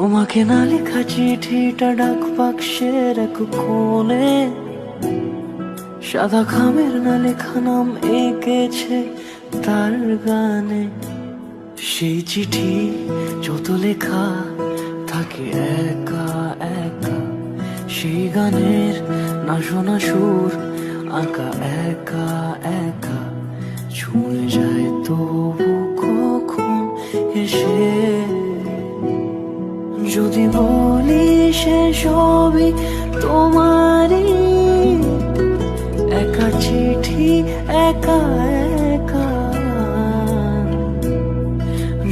তোমাকে না লেখা চিঠিটা ডাক বাক্সের এক কোণে, সাদা খামের না লেখা নাম এঁকেছে তার গানে। সেই চিঠি যত লেখা থাকে একা একা, সেই গানের না শোনা সুর আঁকা একা একা, ছুঁয়ে যায় তবু কখন এসে। যদি বলি সে সবই তোমারই, একা চিঠি একা একা।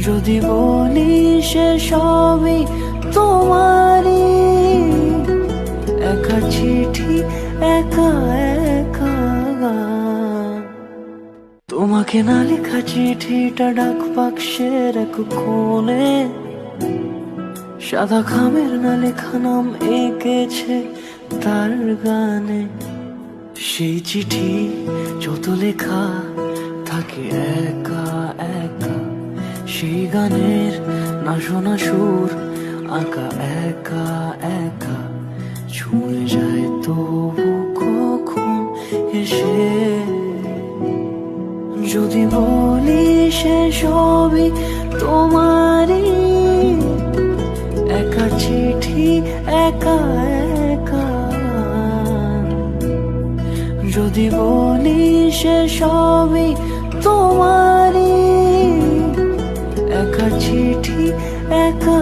যদি বলি সে সবই তোমারই, একা চিঠি একা একা। তোমাকে না লেখা চিঠিটা ডাক বাক্সের এক কোণে, সাদা খামের না লেখা নাম এঁকেছে তার গানে। সেই চিঠি যত লেখা থাকে একা একা, সেই গানের না শোনা সুর আঁকা একা একা, ছুঁয়ে যায় তবু কখন এসে। যদি বলি সে সবই তোমারই, একা চিঠি একা একা। যদি বলি সে সবই তোমারই, একা চিঠি একা